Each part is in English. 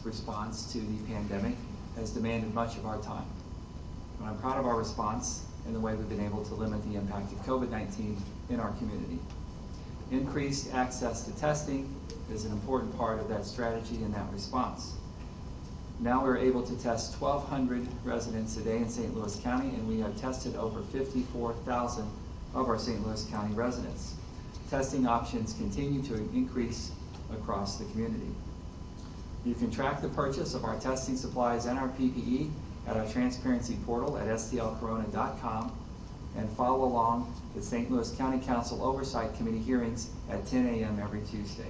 response to the pandemic has demanded much of our time. And I'm proud of our response and the way we've been able to limit the impact of COVID-19 in our community. Increased access to testing is an important part of that strategy and that response. Now we're able to test 1,200 residents a day in St. Louis County, and we have tested over 54,000 of our St. Louis County residents. Testing options continue to increase across the community. You can track the purchase of our testing supplies and our PPE at our transparency portal at stlcorona.com and follow along the St. Louis County Council Oversight Committee hearings at 10 a.m. every Tuesday.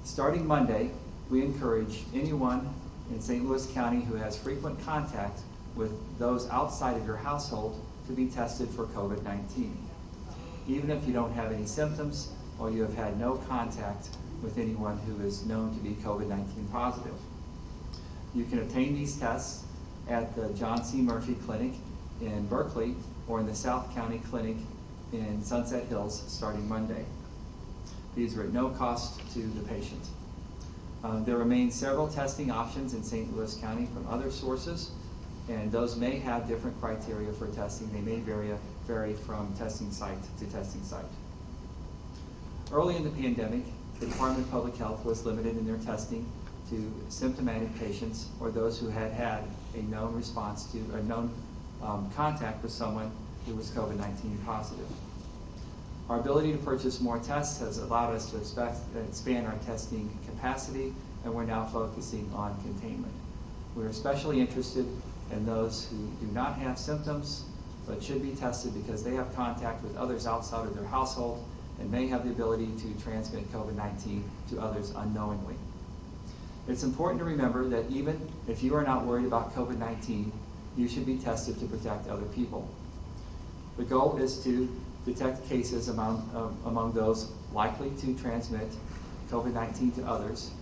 Starting Monday, we encourage anyone in St. Louis County who has frequent contact with those outside of your household to be tested for COVID-19. Even if you don't have any symptoms or you have had no contact with anyone who is known to be COVID-19 positive. You can obtain these tests at the John C. Murphy Clinic in Berkeley or in the South County Clinic in Sunset Hills starting Monday. These are at no cost to the patient. There remain several testing options in St. Louis County from other sources, and those may have different criteria for testing. They may vary from testing site to testing site. Early in the pandemic, the Department of Public Health was limited in their testing to symptomatic patients or those who had had a known response to a known contact with someone who was COVID-19 positive. Our ability to purchase more tests has allowed us to expand our testing capacity, and we're now focusing on containment. We're especially interested in those who do not have symptoms but should be tested because they have contact with others outside of their household and may have the ability to transmit COVID-19 to others unknowingly. It's important to remember that even if you are not worried about COVID-19, you should be tested to protect other people. The goal is to detect cases among those likely to transmit COVID-19 to others,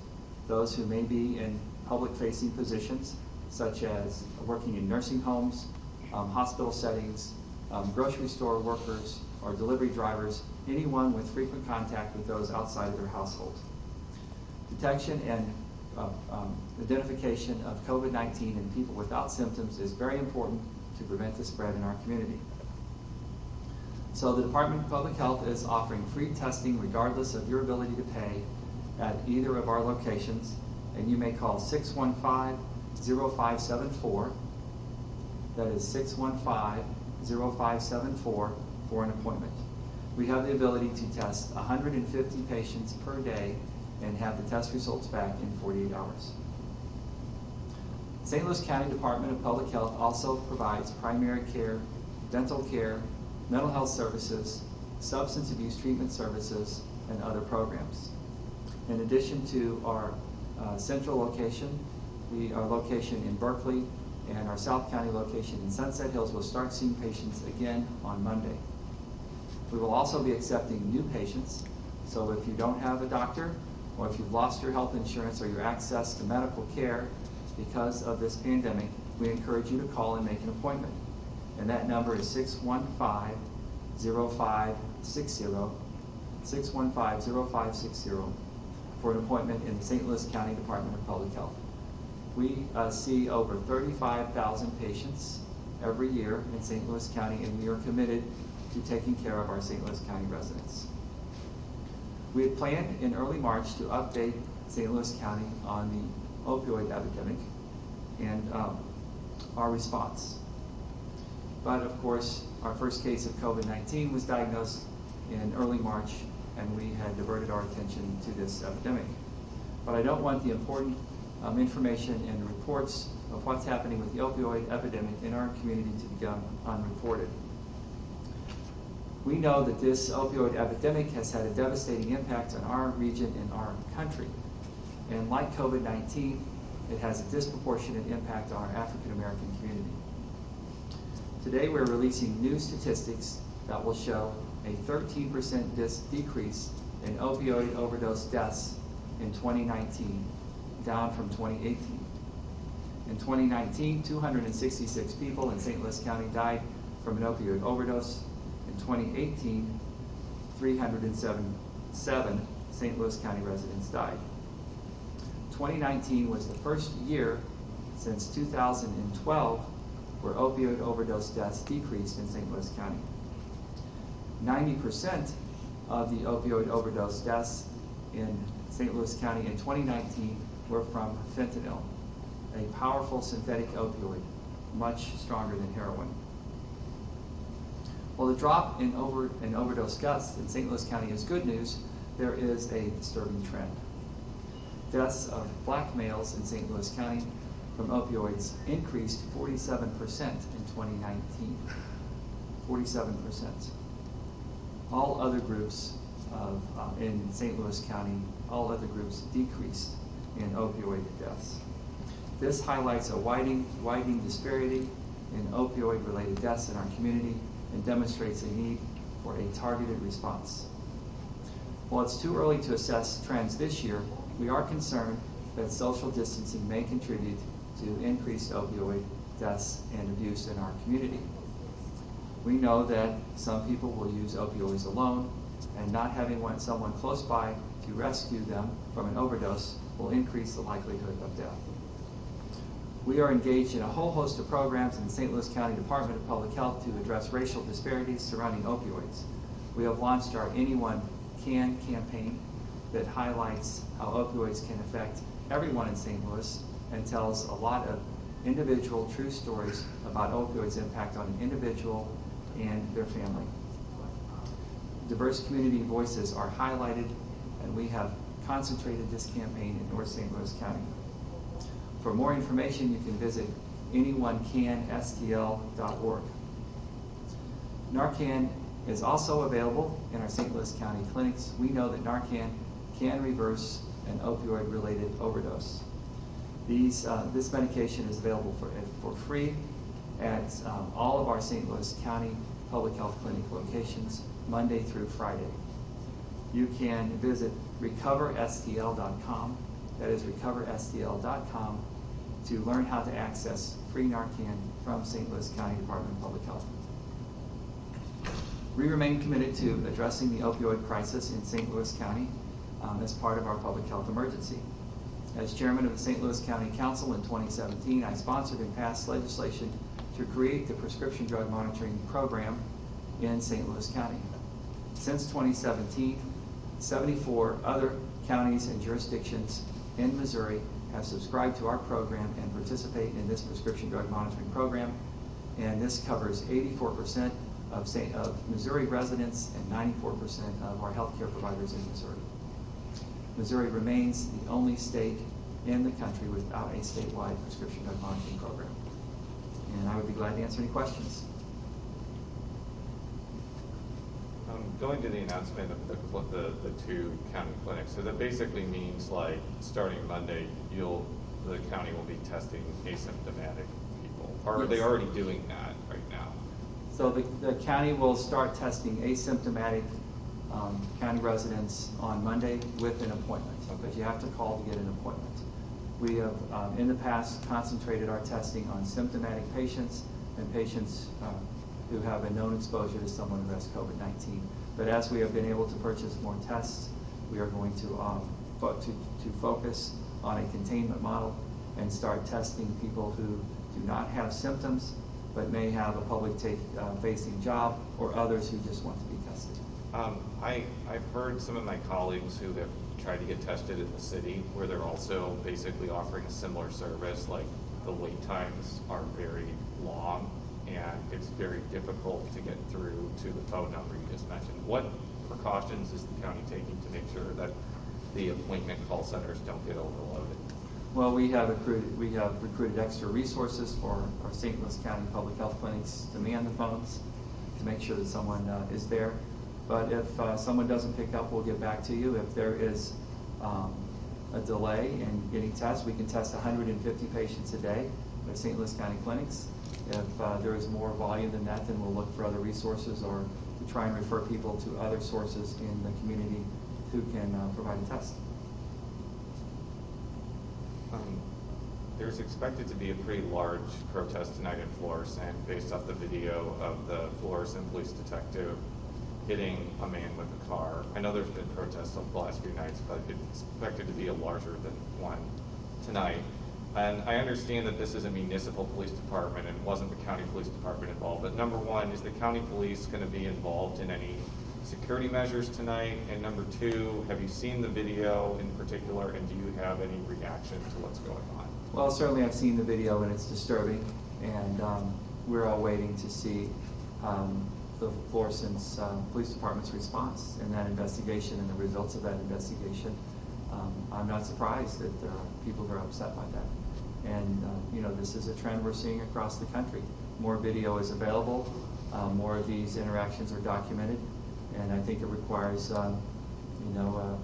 those who may be in public-facing positions, such as working in nursing homes, hospital settings, grocery store workers, or delivery drivers, anyone with frequent contact with those outside of their household. Detection and identification of COVID-19 in people without symptoms is very important to prevent the spread in our community. So the Department of Public Health is offering free testing regardless of your ability to pay at either of our locations, and you may call 615-0574. That is 615-0574 for an appointment. We have the ability to test 150 patients per day and have the test results back in 48 hours. St. Louis County Department of Public Health also provides primary care, dental care, mental health services, substance abuse treatment services, and other programs. In addition to our central location, our location in Berkeley and our South County location in Sunset Hills will start seeing patients again on Monday. We will also be accepting new patients, so if you don't have a doctor, or if you've lost your health insurance or your access to medical care because of this pandemic, we encourage you to call and make an appointment. And that number is 615-0560, 615-0560 for an appointment in the St. Louis County Department of Public Health. We see over 35,000 patients every year in St. Louis County, and we are committed to taking care of our St. Louis County residents. We had planned in early March to update St. Louis County on the opioid epidemic and our response. But of course, our first case of COVID-19 was diagnosed in early March, and we had diverted our attention to this epidemic. But I don't want the important information and reports of what's happening with the opioid epidemic in our community to become unreported. We know that this opioid epidemic has had a devastating impact on our region and our country. And like COVID-19, it has a disproportionate impact on our African American community. Today we're releasing new statistics that will show a 13% decrease in opioid overdose deaths in 2019, down from 2018. In 2019, 266 people in St. Louis County died from an opioid overdose. In 2018, 307 St. Louis County residents died. 2019 was the first year since 2012 where opioid overdose deaths decreased in St. Louis County. 90% of the opioid overdose deaths in St. Louis County in 2019 were from fentanyl, a powerful synthetic opioid, much stronger than heroin. While the drop in overdose deaths in St. Louis County is good news, there is a disturbing trend. Deaths of black males in St. Louis County from opioids increased 47% in 2019. 47%. All other groups in St. Louis County, all other groups decreased in opioid deaths. This highlights a widening disparity in opioid-related deaths in our community and demonstrates a need for a targeted response. While it's too early to assess trends this year, we are concerned that social distancing may contribute to increased opioid deaths and abuse in our community. We know that some people will use opioids alone, and not having someone close by to rescue them from an overdose will increase the likelihood of death. We are engaged in a whole host of programs in the St. Louis County Department of Public Health to address racial disparities surrounding opioids. We have launched our Anyone Can campaign that highlights how opioids can affect everyone in St. Louis and tells a lot of individual true stories about opioids' impact on an individual and their family. Diverse community voices are highlighted, and we have concentrated this campaign in North St. Louis County. For more information, you can visit anyonecanstl.org. Narcan is also available in our St. Louis County clinics. We know that Narcan can reverse an opioid-related overdose. This medication is available for free at all of our St. Louis County Public Health Clinic locations, Monday through Friday. You can visit recoverstl.com, that is recoverstl.com, to learn how to access free Narcan from St. Louis County Department of Public Health. We remain committed to addressing the opioid crisis in St. Louis County as part of our public health emergency. As chairman of the St. Louis County Council in 2017, I sponsored and passed legislation to create the prescription drug monitoring program in St. Louis County. Since 2017, 74 other counties and jurisdictions in Missouri have subscribed to our program and participate in this prescription drug monitoring program, and this covers 84% of Missouri residents and 94% of our healthcare providers in Missouri. Missouri remains the only state in the country without a statewide prescription drug monitoring program. And I would be glad to answer any questions. Going to the announcement of the two county clinics, so that basically means like starting Monday, the county will be testing asymptomatic people. Or are they already doing that right now? So the county will start testing asymptomatic county residents on Monday with an appointment, but you have to call to get an appointment. We have in the past concentrated our testing on symptomatic patients and patients who have a known exposure to someone who has COVID-19. But as we have been able to purchase more tests, we are going to focus on a containment model and start testing people who do not have symptoms but may have a public-facing job, or others who just want to be tested. I've heard some of my colleagues who have tried to get tested in the city where they're also basically offering a similar service, like the wait times are very long and it's very difficult to get through to the phone number you just mentioned. What precautions is the county taking to make sure that the appointment call centers don't get overloaded? Well, we have recruited extra resources for our St. Louis County Public Health Clinics to man the phones to make sure that someone is there. But if someone doesn't pick up, we'll get back to you. If there is a delay in getting tests, we can test 150 patients a day at St. Louis County Clinics. If there is more volume than that, then we'll look for other resources or to try and refer people to other sources in the community who can provide a test. There's expected to be a pretty large protest tonight in Florissant based off the video of the Florissant police detective hitting a man with a car. I know there's been protests over the last few nights, but it's expected to be a larger than one. tonight, and I understand that this is a municipal police department and wasn't the county police department involved, but number one, is the county police going to be involved in any security measures tonight? And number two, have you seen the video in particular, and do you have any reaction to what's going on? Well, certainly I've seen the video and it's disturbing, and we're all waiting to see the Florissant's Police Department's response in that investigation and the results of that investigation. I'm not surprised that there are people who are upset by that. And you know, this is a trend we're seeing across the country. More video is available, more of these interactions are documented, and I think it requires you know,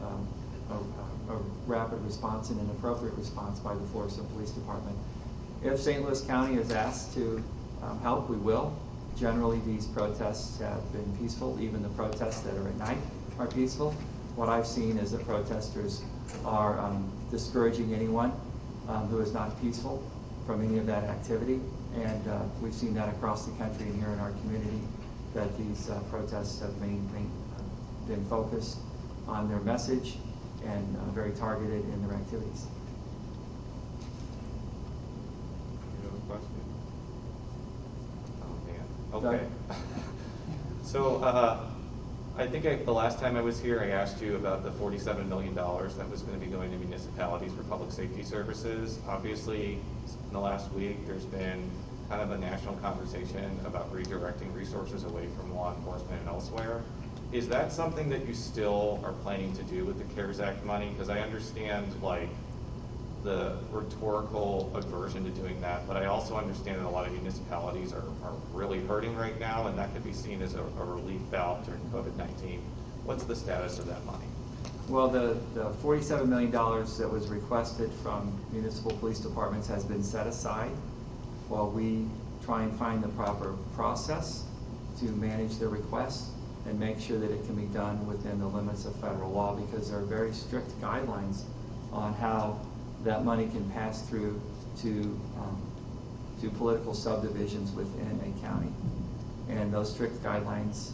a rapid response and an appropriate response by the Florissant Police Department. If St. Louis County is asked to help, we will. Generally, these protests have been peaceful. Even the protests that are at night are peaceful. What I've seen is that protesters are discouraging anyone who is not peaceful from any of that activity. And we've seen that across the country and here in our community, that these protests have been focused on their message and very targeted in their activities. You have a question? Oh man. Okay. So I think the last time I was here, I asked you about the $47 million that was going to be going to municipalities for public safety services. Obviously, in the last week, there's been kind of a national conversation about redirecting resources away from law enforcement and elsewhere. Is that something that you still are planning to do with the CARES Act money? Because I understand like the rhetorical aversion to doing that, but I also understand that a lot of municipalities are really hurting right now, and that could be seen as a relief valve during COVID-19. What's the status of that money? Well, the $47 million that was requested from municipal police departments has been set aside while we try and find the proper process to manage their requests and make sure that it can be done within the limits of federal law, because there are very strict guidelines on how that money can pass through to political subdivisions within a county. And those strict guidelines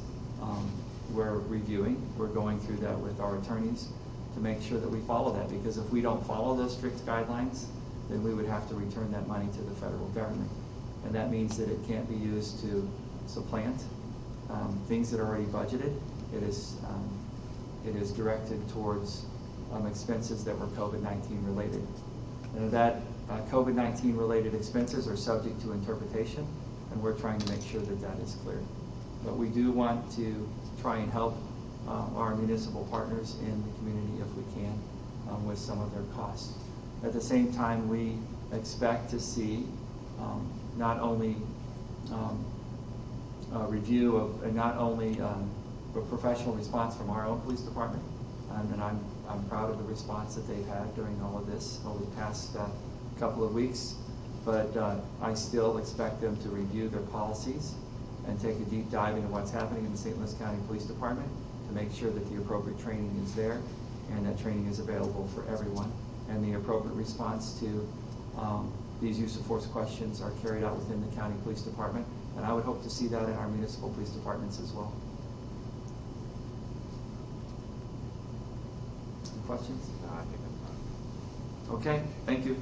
we're reviewing. We're going through that with our attorneys to make sure that we follow that, because if we don't follow those strict guidelines, then we would have to return that money to the federal government. And that means that it can't be used to supplant things that are already budgeted. It is directed towards expenses that were COVID-19 related. And that COVID-19 related expenses are subject to interpretation, and we're trying to make sure that that is clear. But we do want to try and help our municipal partners in the community if we can with some of their costs. At the same time, we expect to see not only a review of, and not only a professional response from our own police department, and I'm proud of the response that they've had during all of this over the past couple of weeks, but I still expect them to review their policies and take a deep dive into what's happening in the St. Louis County Police Department to make sure that the appropriate training is there and that training is available for everyone, and the appropriate response to these use of force questions are carried out within the county police department, and I would hope to see that in our municipal police departments as well. Any questions? No, I think that's fine. Okay, thank you.